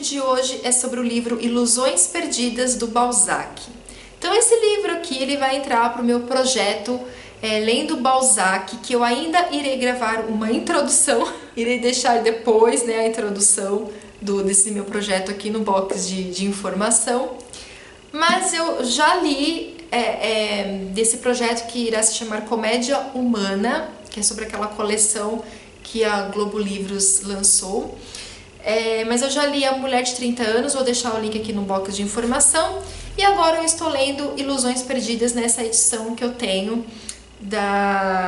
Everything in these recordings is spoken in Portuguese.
de hoje é sobre o livro Ilusões Perdidas, do Balzac. Então esse livro aqui ele vai entrar para o meu projeto Lendo Balzac, que eu ainda irei gravar uma introdução, irei deixar depois, né, a introdução desse meu projeto aqui no box de informação. Mas eu já li desse projeto que irá se chamar Comédia Humana, que é sobre aquela coleção que a Globo Livros lançou. Mas eu já li A Mulher de 30 Anos, vou deixar o link aqui no box de informação. E agora eu estou lendo Ilusões Perdidas nessa edição que eu tenho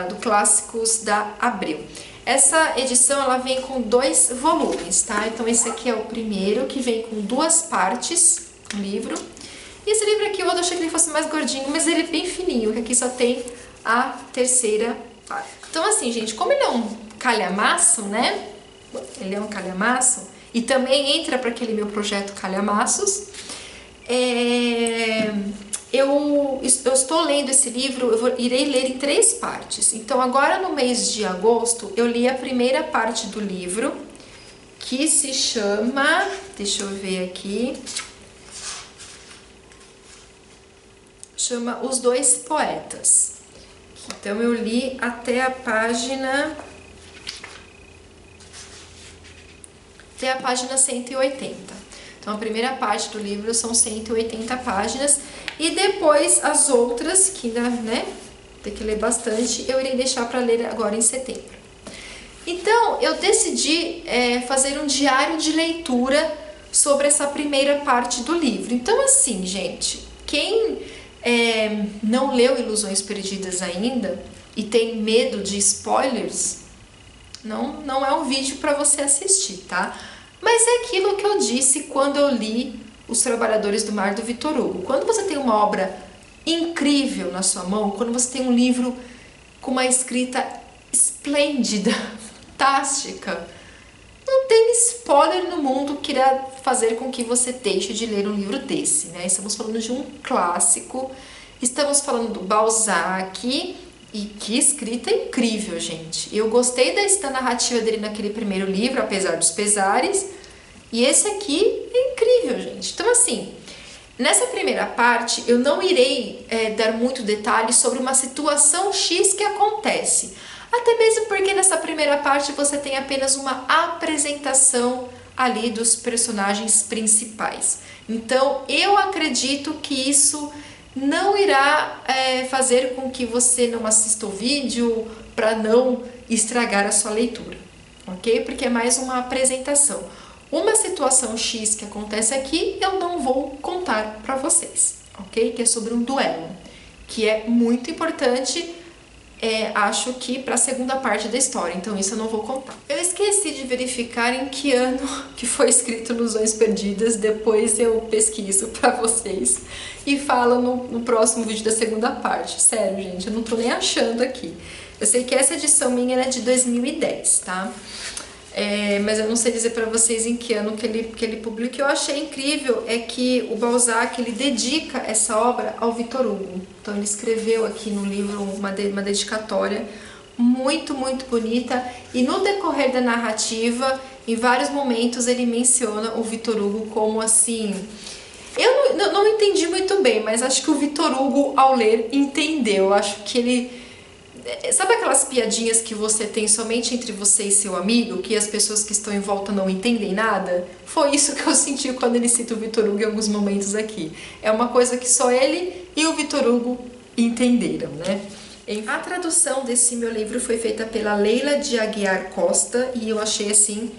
do Clássicos da Abril. Essa edição ela vem com 2 volumes, tá? Então esse aqui é o primeiro, que vem com 2 partes, o livro. E esse livro aqui eu achei que ele fosse mais gordinho, mas ele é bem fininho, que aqui só tem a 3ª parte. Então assim, gente, como ele é um calhamaço, né? Ele é um calhamaço e também entra para aquele meu projeto Calhamaços. Eu estou lendo esse livro, irei ler em 3 partes. Então agora no mês de agosto eu li a primeira parte do livro, que se chama, deixa eu ver aqui, chama Os Dois Poetas. Então eu li até a página 180. Então a primeira parte do livro são 180 páginas e depois as outras, que ainda, né, tem que ler bastante, eu irei deixar para ler agora em setembro. Então eu decidi fazer um diário de leitura sobre essa primeira parte do livro. Então assim, gente, quem não leu Ilusões Perdidas ainda e tem medo de spoilers, não é um vídeo para você assistir, tá? Mas é aquilo que eu disse quando eu li Os Trabalhadores do Mar, do Victor Hugo. Quando você tem uma obra incrível na sua mão, quando você tem um livro com uma escrita esplêndida, fantástica, não tem spoiler no mundo que irá fazer com que você deixe de ler um livro desse, né? Estamos falando de um clássico, estamos falando do Balzac. E que escrita incrível, gente. Eu gostei da narrativa dele naquele primeiro livro, apesar dos pesares. E esse aqui é incrível, gente. Então, assim, nessa primeira parte, eu não irei dar muito detalhe sobre uma situação X que acontece. Até mesmo porque nessa primeira parte você tem apenas uma apresentação ali dos personagens principais. Então, eu acredito que isso não irá fazer com que você não assista o vídeo para não estragar a sua leitura, ok? Porque é mais uma apresentação. Uma situação X que acontece aqui eu não vou contar para vocês, ok? Que é sobre um duelo, que é muito importante, acho que para a segunda parte da história, então isso eu não vou contar. Eu esqueci de verificar em que ano que foi escrito Ilusões Perdidas, depois eu pesquiso para vocês e falo no próximo vídeo da segunda parte. Sério, gente, eu não tô nem achando aqui. Eu sei que essa edição minha é de 2010, tá? Mas eu não sei dizer para vocês em que ano que ele publicou. O que eu achei incrível é que o Balzac ele dedica essa obra ao Victor Hugo. Então ele escreveu aqui no livro uma dedicatória muito, muito bonita, e no decorrer da narrativa, em vários momentos ele menciona o Victor Hugo como assim... Eu não entendi muito bem, mas acho que o Victor Hugo, ao ler, entendeu. Acho que ele... Sabe aquelas piadinhas que você tem somente entre você e seu amigo, que as pessoas que estão em volta não entendem nada? Foi isso que eu senti quando ele cita o Victor Hugo em alguns momentos aqui. É uma coisa que só ele e o Victor Hugo entenderam, né? A tradução desse meu livro foi feita pela Leila de Aguiar Costa e eu achei assim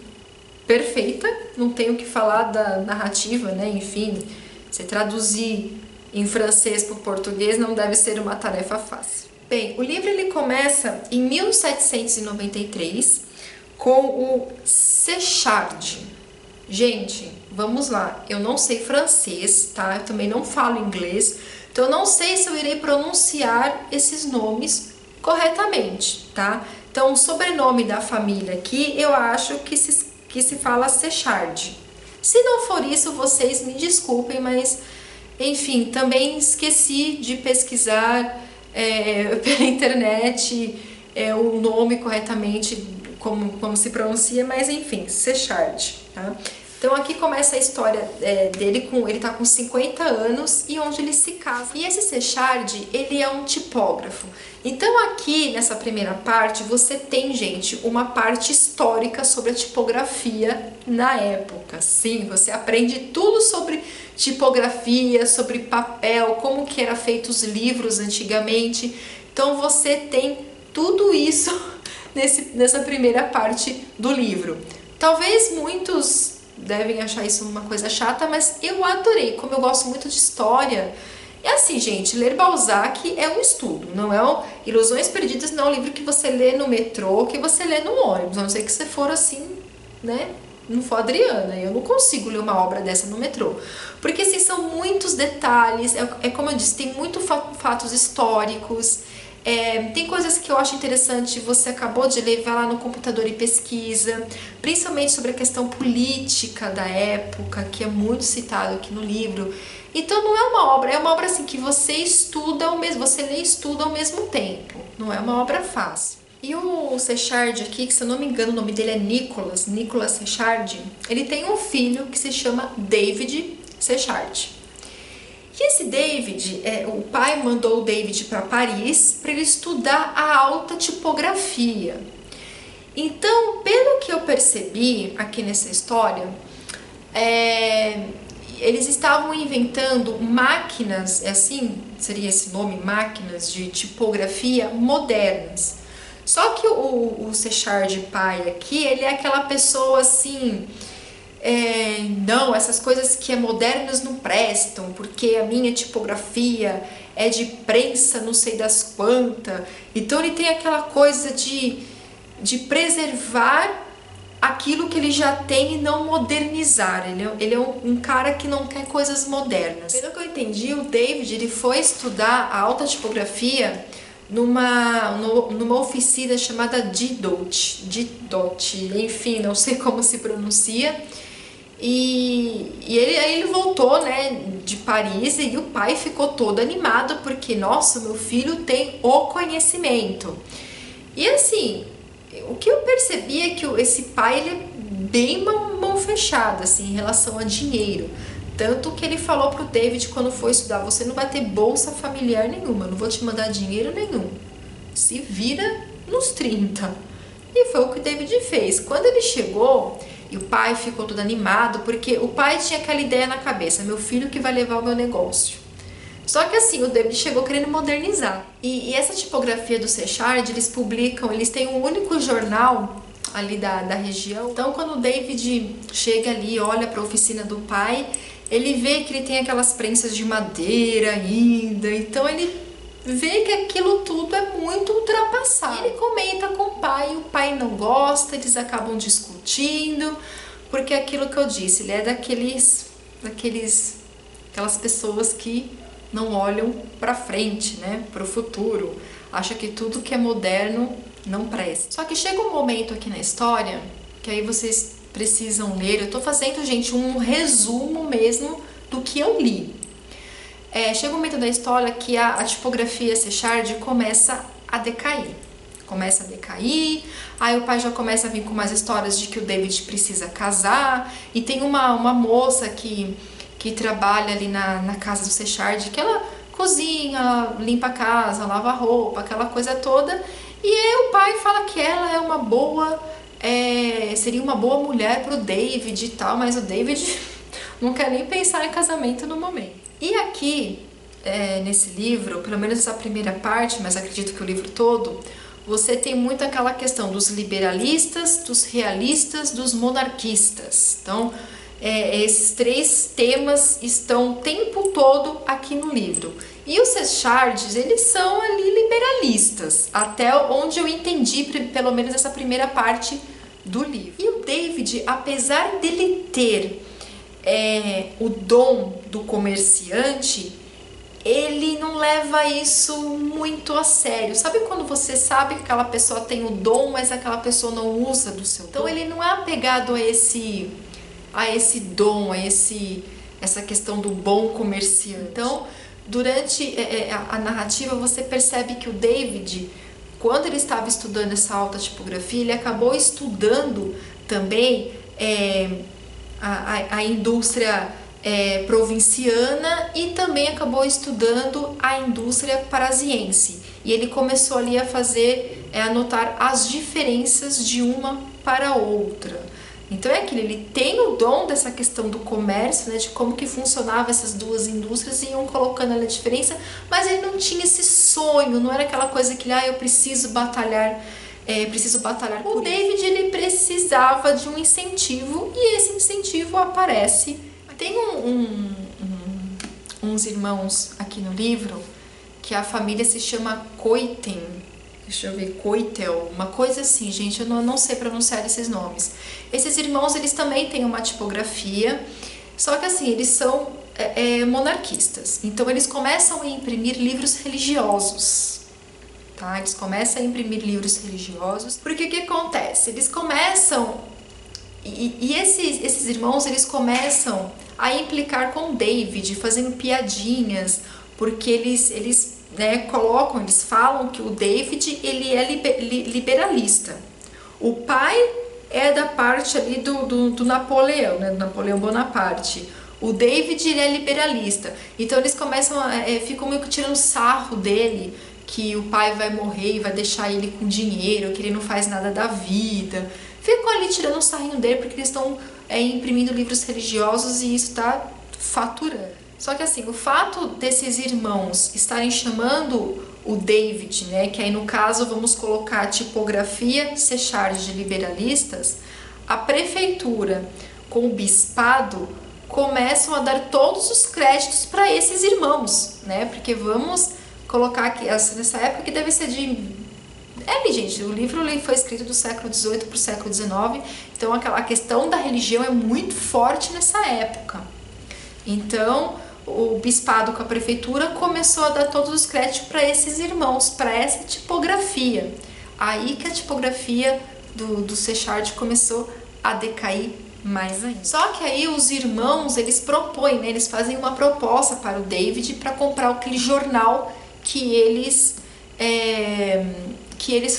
perfeita, não tenho o que falar da narrativa, né? Enfim, você traduzir em francês para o português não deve ser uma tarefa fácil. Bem, o livro ele começa em 1793 com o Séchard. Gente, vamos lá, eu não sei francês, tá? Eu também não falo inglês, então eu não sei se eu irei pronunciar esses nomes corretamente, tá? Então o sobrenome da família aqui eu acho que se fala Séchard. Se não for isso, vocês me desculpem, mas enfim, também esqueci de pesquisar pela internet o nome corretamente, como se pronuncia, mas enfim, Séchard, tá? Então aqui começa a história dele, ele tá com 50 anos e onde ele se casa. E esse Sechard, ele é um tipógrafo. Então aqui nessa primeira parte você tem, gente, uma parte histórica sobre a tipografia na época. Sim, você aprende tudo sobre tipografia, sobre papel, como que era feito os livros antigamente. Então você tem tudo isso nessa primeira parte do livro. Talvez muitos devem achar isso uma coisa chata, mas eu adorei, como eu gosto muito de história. É assim, gente, ler Balzac é um estudo, não é Ilusões Perdidas não é um livro que você lê no metrô, que você lê no ônibus, a não ser que você for assim, né, não for Adriana, eu não consigo ler uma obra dessa no metrô, porque assim, são muitos detalhes, como eu disse, tem muitos fatos históricos, tem coisas que eu acho interessante, você acabou de ler, vai lá no computador e pesquisa, principalmente sobre a questão política da época, que é muito citado aqui no livro. Então não é uma obra assim que você estuda você lê e estuda ao mesmo tempo, não é uma obra fácil. E o Sechard aqui, que se eu não me engano o nome dele é Nicolas Sechard, ele tem um filho que se chama David Sechard. E esse David, o pai mandou o David para Paris para ele estudar a alta tipografia. Então, pelo que eu percebi aqui nessa história, eles estavam inventando máquinas, assim seria esse nome, máquinas de tipografia modernas. Só que o Sechard pai aqui, ele é aquela pessoa assim... não, essas coisas que é modernas não prestam, porque a minha tipografia é de prensa não sei das quantas. Então ele tem aquela coisa de preservar aquilo que ele já tem e não modernizar. Ele é um cara que não quer coisas modernas. Pelo que eu entendi, o David ele foi estudar a alta tipografia numa oficina chamada Didot, enfim, não sei como se pronuncia. E aí ele voltou, né, de Paris e o pai ficou todo animado porque, nossa, meu filho tem o conhecimento. E assim, o que eu percebi é que esse pai ele é bem mão fechada assim, em relação a dinheiro. Tanto que ele falou pro David quando foi estudar, você não vai ter bolsa familiar nenhuma, não vou te mandar dinheiro nenhum. Se vira nos 30. E foi o que o David fez. Quando ele chegou... E o pai ficou todo animado, porque o pai tinha aquela ideia na cabeça, meu filho que vai levar o meu negócio. Só que assim, o David chegou querendo modernizar. E essa tipografia do Sechard, eles têm um único jornal ali da região. Então quando o David chega ali, olha para a oficina do pai, ele vê que ele tem aquelas prensas de madeira ainda, então ele vê que aquilo tudo é muito ultrapassado. Ele comenta com o pai não gosta, eles acabam discutindo, porque é aquilo que eu disse, ele é aquelas pessoas que não olham para frente, né, para o futuro, acha que tudo que é moderno não presta. Só que chega um momento aqui na história, que aí vocês precisam ler, eu tô fazendo, gente, um resumo mesmo do que eu li. Chega um momento da história que a tipografia Sechard começa a decair. Aí o pai já começa a vir com umas histórias de que o David precisa casar, e tem uma moça que trabalha ali na casa do Sechard, que ela cozinha, ela limpa a casa, lava a roupa, aquela coisa toda, e aí o pai fala que ela é uma boa, seria uma boa mulher pro David e tal, mas o David não quer nem pensar em casamento no momento. E aqui, nesse livro, pelo menos essa primeira parte, mas acredito que o livro todo, você tem muito aquela questão dos liberalistas, dos realistas, dos monarquistas. Então, esses três temas estão o tempo todo aqui no livro. E os Sechards, eles são ali liberalistas, até onde eu entendi, pelo menos essa primeira parte do livro. E o David, apesar dele ter o dom do comerciante, ele não leva isso muito a sério. Sabe quando você sabe que aquela pessoa tem o dom, mas aquela pessoa não usa do seu dom? Então ele não é apegado a esse dom, essa questão do bom comerciante. Então, durante a narrativa, você percebe que o David, quando ele estava estudando essa alta tipografia, ele acabou estudando também a indústria provinciana e também acabou estudando a indústria parisiense. E ele começou ali a notar as diferenças de uma para a outra. Então é aquilo, ele tem o dom dessa questão do comércio, né, de como que funcionava essas duas indústrias e iam colocando ali a diferença, mas ele não tinha esse sonho, não era aquela coisa que eu preciso batalhar. O David, ele precisava de um incentivo e esse incentivo aparece. Tem uns irmãos aqui no livro que a família se chama Coiten, deixa eu ver, Coitel, uma coisa assim, gente, eu não sei pronunciar esses nomes. Esses irmãos, eles também têm uma tipografia, só que assim, eles são monarquistas, então eles começam a imprimir livros religiosos. Tá? Eles começam a imprimir livros religiosos, porque o que acontece? Eles começam, esses irmãos, eles começam a implicar com David, fazendo piadinhas, porque eles falam que o David, ele é liberalista. O pai é da parte ali do Napoleão, né, do Napoleão Bonaparte. O David, ele é liberalista. Então eles começam ficam meio que tirando sarro dele, que o pai vai morrer e vai deixar ele com dinheiro, que ele não faz nada da vida. Ficam ali tirando um sarrinho dele porque eles estão imprimindo livros religiosos e isso está faturando. Só que assim, o fato desses irmãos estarem chamando o David, né, que aí no caso vamos colocar a tipografia Sechard de liberalistas, a prefeitura com o bispado começam a dar todos os créditos para esses irmãos, né, porque vamos colocar aqui, nessa época que deve ser gente, o livro foi escrito do século XVIII para o século XIX, então a questão da religião é muito forte nessa época. Então, o bispado com a prefeitura começou a dar todos os créditos para esses irmãos, para essa tipografia. Aí que a tipografia do Sechard começou a decair mais ainda. Só que aí os irmãos, eles propõem, né, eles fazem uma proposta para o David para comprar aquele jornal que eles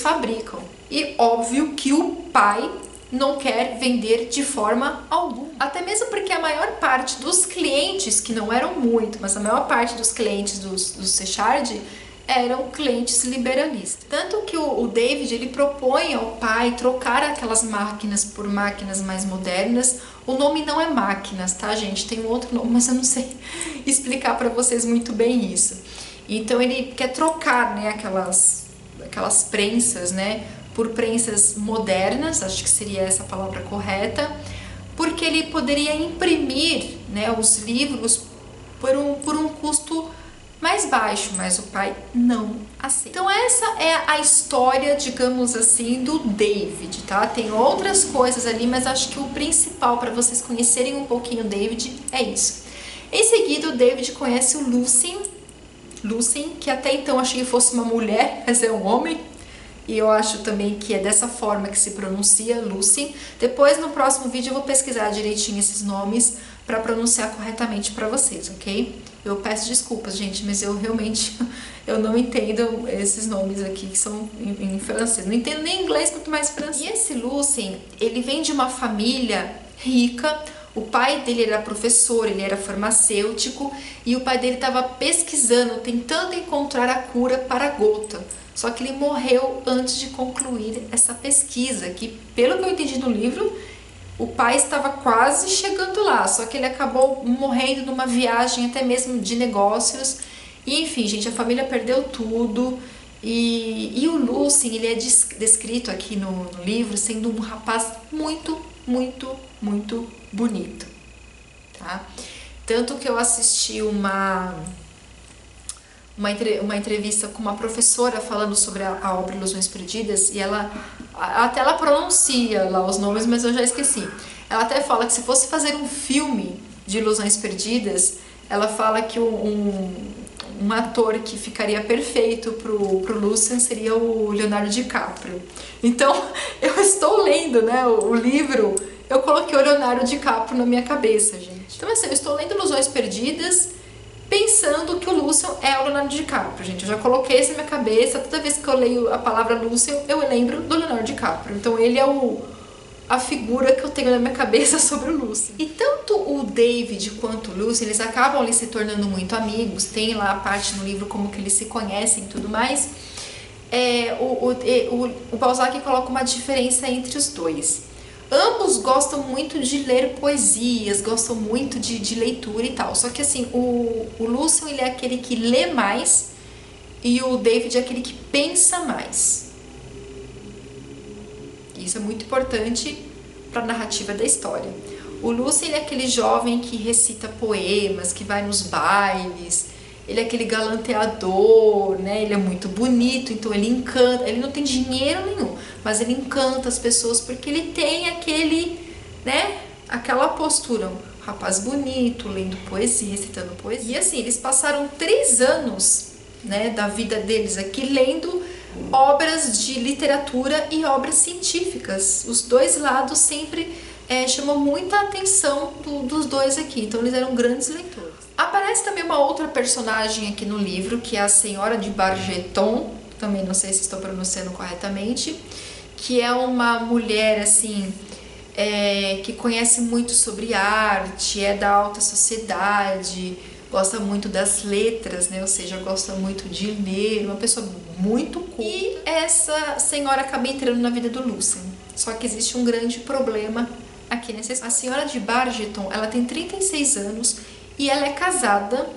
fabricam. E óbvio que o pai não quer vender de forma alguma. Até mesmo porque a maior parte dos clientes, que não eram muito, mas a maior parte dos clientes do Sechard eram clientes liberalistas. Tanto que o David, ele propõe ao pai trocar aquelas máquinas por máquinas mais modernas. O nome não é máquinas, tá, gente? Tem um outro nome, mas eu não sei explicar para vocês muito bem isso. Então ele quer trocar, né, aquelas prensas, né, por prensas modernas, acho que seria essa a palavra correta, porque ele poderia imprimir, né, os livros por um custo mais baixo, mas o pai não aceita. Então essa é a história, digamos assim, do David, tá? Tem outras coisas ali, mas acho que o principal para vocês conhecerem um pouquinho o David é isso. Em seguida, o David conhece o Lucien, que até então achei que fosse uma mulher, mas é um homem. E eu acho também que é dessa forma que se pronuncia, Lucien. Depois, no próximo vídeo, eu vou pesquisar direitinho esses nomes para pronunciar corretamente para vocês, ok? Eu peço desculpas, gente, mas eu realmente não entendo esses nomes aqui que são em francês. Não entendo nem inglês, quanto mais francês. E esse Lucien, ele vem de uma família rica. O pai dele era professor, ele era farmacêutico e o pai dele estava pesquisando, tentando encontrar a cura para a gota. Só que ele morreu antes de concluir essa pesquisa, que pelo que eu entendi no livro, o pai estava quase chegando lá, só que ele acabou morrendo numa viagem até mesmo de negócios. E enfim, gente, a família perdeu tudo. E o Lucien, ele é descrito aqui no livro sendo um rapaz muito, muito, muito bonito, tá? Tanto que eu assisti uma entrevista com uma professora falando sobre a obra Ilusões Perdidas, e ela pronuncia lá os nomes, mas eu já esqueci. Ela até fala que se fosse fazer um filme de Ilusões Perdidas, ela fala que um ator que ficaria perfeito pro Lucien seria o Leonardo DiCaprio. Então, eu estou lendo, né, o livro, eu coloquei o Leonardo DiCaprio na minha cabeça, gente. Então, assim, eu estou lendo Ilusões Perdidas pensando que o Lucien é o Leonardo DiCaprio, gente. Eu já coloquei isso na minha cabeça, toda vez que eu leio a palavra Lucien, eu lembro do Leonardo DiCaprio. Então, ele é a figura que eu tenho na minha cabeça sobre o Lucien. E tanto o David quanto o Lucien, eles acabam ali se tornando muito amigos, tem lá a parte no livro como que eles se conhecem e tudo mais. O Balzac coloca uma diferença entre os dois. Ambos gostam muito de ler poesias, gostam muito de leitura e tal. Só que assim, o Lucien, ele é aquele que lê mais e o David é aquele que pensa mais. Isso é muito importante para a narrativa da história. O Lucien, ele é aquele jovem que recita poemas, que vai nos bailes, ele é aquele galanteador, né? Ele é muito bonito, então ele encanta, ele não tem dinheiro nenhum, mas ele encanta as pessoas porque ele tem aquele, né? Aquela postura, um rapaz bonito, lendo poesia, recitando poesia. E assim, eles passaram 3 anos, né, da vida deles aqui lendo obras de literatura e obras científicas. Os dois lados sempre chamou muita atenção dos dois aqui, então eles eram grandes leitores. Aparece também uma outra personagem aqui no livro, que é a Senhora de Bargeton, também não sei se estou pronunciando corretamente, que é uma mulher assim, que conhece muito sobre arte, é da alta sociedade, gosta muito das letras, né? Ou seja, gosta muito de ler, uma pessoa muito culta. E essa senhora acaba entrando na vida do Lucien. Só que existe um grande problema aqui nessa história. A Senhora de Bargeton, ela tem 36 anos e ela é casada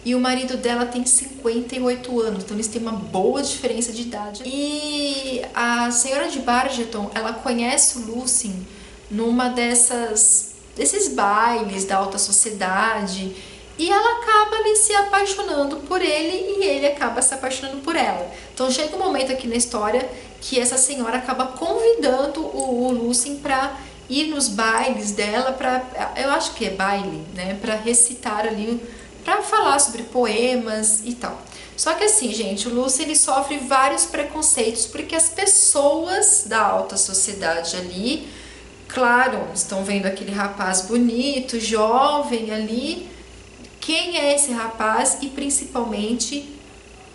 e o marido dela tem 58 anos, então eles têm uma boa diferença de idade. E a Senhora de Bargeton, ela conhece o Lucien numa desses bailes da alta sociedade, e ela acaba ali se apaixonando por ele e ele acaba se apaixonando por ela. Então chega um momento aqui na história que essa senhora acaba convidando o Lucien para ir nos bailes dela, eu acho que é baile, né, para recitar ali, para falar sobre poemas e tal. Só que assim, gente, o Lucien, ele sofre vários preconceitos porque as pessoas da alta sociedade ali, claro, estão vendo aquele rapaz bonito, jovem ali. Quem é esse rapaz e principalmente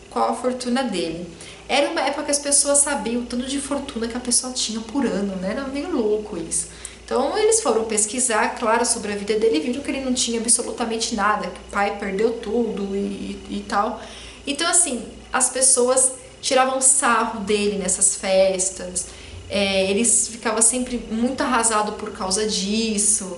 qual a fortuna dele? Era uma época que as pessoas sabiam o tanto de fortuna que a pessoa tinha por ano, né? Era meio louco isso. Então eles foram pesquisar, claro, sobre a vida dele e viram que ele não tinha absolutamente nada, que o pai perdeu tudo e tal. Então assim, as pessoas tiravam sarro dele nessas festas, eles ficavam sempre muito arrasados por causa disso.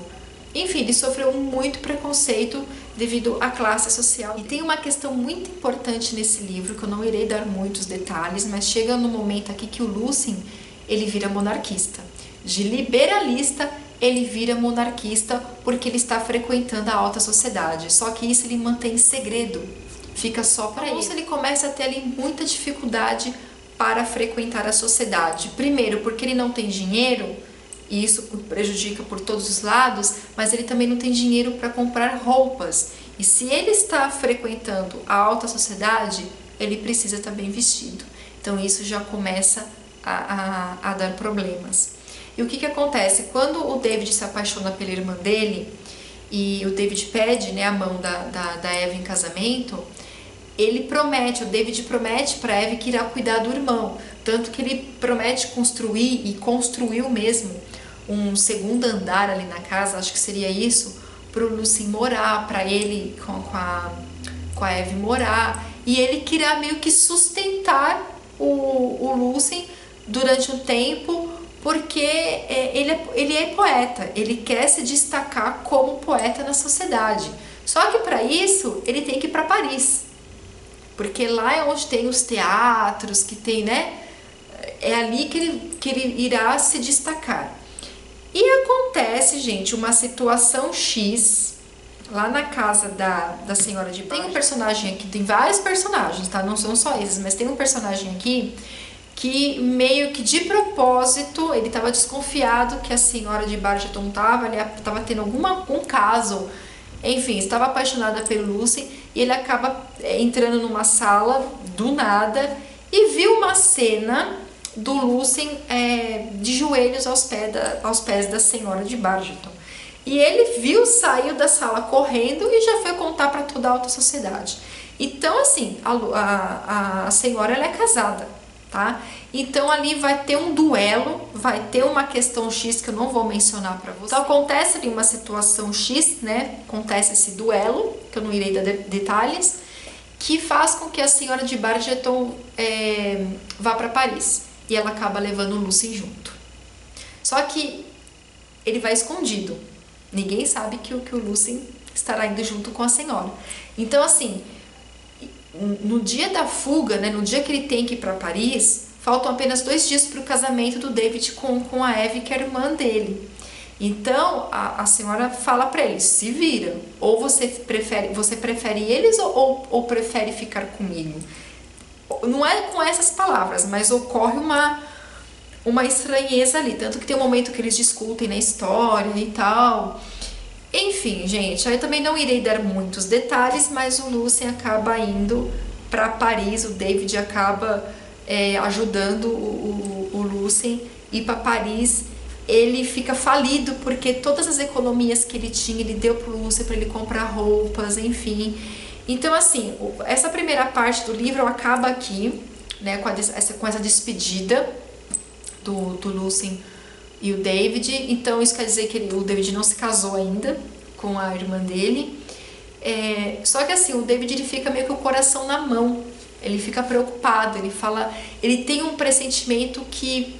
Enfim, ele sofreu muito preconceito devido à classe social. E tem uma questão muito importante nesse livro, que eu não irei dar muitos detalhes, mas chega no momento aqui que o Lucien, ele vira monarquista. De liberalista, ele vira monarquista porque ele está frequentando a alta sociedade. Só que isso ele mantém em segredo, fica só para ele. Ele começa a ter ali muita dificuldade para frequentar a sociedade. Primeiro, porque ele não tem dinheiro, e isso prejudica por todos os lados, mas ele também não tem dinheiro para comprar roupas. E se ele está frequentando a alta sociedade, ele precisa estar bem vestido. Então isso já começa a dar problemas. E o que acontece? Quando o David se apaixona pela irmã dele, e o David pede, né, a mão da Eva em casamento, o David promete para Eva que irá cuidar do irmão. Tanto que ele promete construir, e construiu mesmo, um segundo andar ali na casa, acho que seria isso, para o Lucien morar, para ele com a Eve morar. E ele queria meio que sustentar o Lucien durante um tempo, porque ele é poeta, ele quer se destacar como poeta na sociedade. Só que para isso, ele tem que ir para Paris, porque lá é onde tem os teatros, que tem, né? É ali que ele irá se destacar. E acontece, gente, uma situação X lá na casa da Senhora de Bargeton. Tem um personagem aqui, tem vários personagens, tá? Não são só esses, mas tem um personagem aqui que meio que de propósito, ele estava desconfiado que a Senhora de Bargeton estava tendo algum caso, enfim, estava apaixonada pelo Lucien, e ele acaba entrando numa sala do nada e viu uma cena do Lucien de joelhos aos pés da Senhora de Bargeton. E ele saiu da sala correndo e já foi contar para toda a alta sociedade. Então, assim, a senhora, ela é casada, tá? Então ali vai ter um duelo, vai ter uma questão X que eu não vou mencionar pra vocês. Então acontece ali uma situação X, né? Acontece esse duelo, que eu não irei dar detalhes, que faz com que a senhora de Bargeton vá para Paris. E ela acaba levando o Lucien junto. Só que ele vai escondido. Ninguém sabe que o Lucien estará indo junto com a senhora. Então, assim, no dia da fuga, né, no dia que ele tem que ir para Paris, faltam apenas 2 dias para o casamento do David com a Eve, que é a irmã dele. Então, a senhora fala para ele, se vira, ou você prefere eles ou prefere ficar comigo? Não é com essas palavras, mas ocorre uma estranheza ali, tanto que tem um momento que eles discutem na história e tal. Enfim, gente, eu também não irei dar muitos detalhes, mas o Lucien acaba indo para Paris, o David acaba ajudando o Lucien ir para Paris. Ele fica falido porque todas as economias que ele tinha, ele deu pro Lucien para ele comprar roupas, enfim. Então, assim, essa primeira parte do livro acaba aqui, né, com essa despedida do Lucien e o David. Então isso quer dizer que o David não se casou ainda com a irmã dele. Só que assim, o David ele fica meio que o coração na mão, ele fica preocupado, ele tem um pressentimento que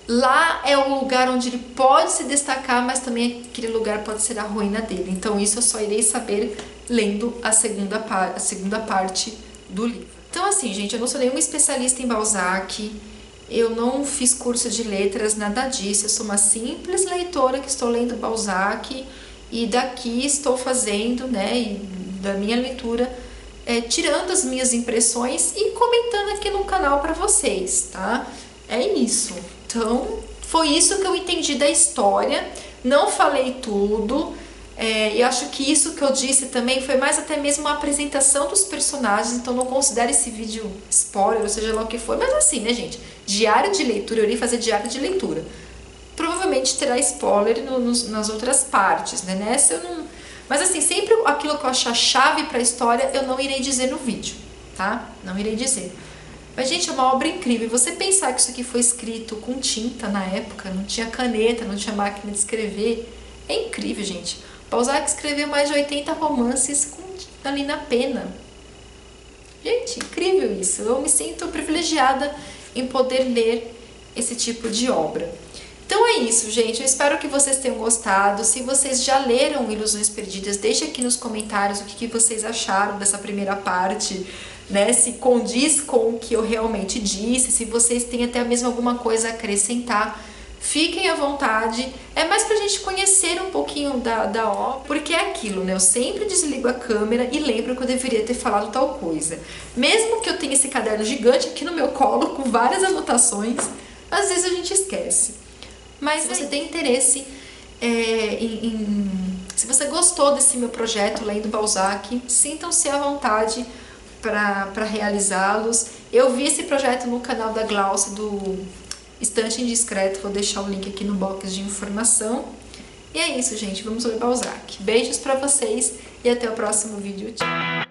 lá é o lugar onde ele pode se destacar, mas também aquele lugar pode ser a ruína dele. Então isso eu só irei saber lendo a segunda parte do livro. Então assim, gente, eu não sou nenhuma especialista em Balzac, eu não fiz curso de letras, nada disso. Eu sou uma simples leitora que estou lendo Balzac e daqui estou fazendo, né, e da minha leitura, tirando as minhas impressões e comentando aqui no canal para vocês, tá? É isso. Então, foi isso que eu entendi da história. Não falei tudo. E acho que isso que eu disse também foi mais até mesmo uma apresentação dos personagens, então não considere esse vídeo spoiler, ou seja lá o que for, mas assim, né, gente? Diário de leitura, eu irei fazer diário de leitura. Provavelmente terá spoiler nas outras partes, né? Nessa eu não... Mas assim, sempre aquilo que eu achar chave pra história, eu não irei dizer no vídeo, tá? Não irei dizer. Mas, gente, é uma obra incrível. Você pensar que isso aqui foi escrito com tinta na época, não tinha caneta, não tinha máquina de escrever, é incrível, gente. Balzac escreveu mais de 80 romances ali na pena. Gente, incrível isso. Eu me sinto privilegiada em poder ler esse tipo de obra. Então é isso, gente. Eu espero que vocês tenham gostado. Se vocês já leram Ilusões Perdidas, deixe aqui nos comentários o que vocês acharam dessa primeira parte, né? Se condiz com o que eu realmente disse, se vocês têm até mesmo alguma coisa a acrescentar. Fiquem à vontade, é mais pra gente conhecer um pouquinho da obra, porque é aquilo, né? Eu sempre desligo a câmera e lembro que eu deveria ter falado tal coisa. Mesmo que eu tenha esse caderno gigante aqui no meu colo, com várias anotações, às vezes a gente esquece. Mas se você tem interesse se você gostou desse meu projeto Lendo Balzac, sintam-se à vontade para realizá-los. Eu vi esse projeto no canal da Glaucia, do Estante Indiscreto, vou deixar o link aqui no box de informação. E é isso, gente, vamos ler Balzac. Beijos pra vocês e até o próximo vídeo. Tchau!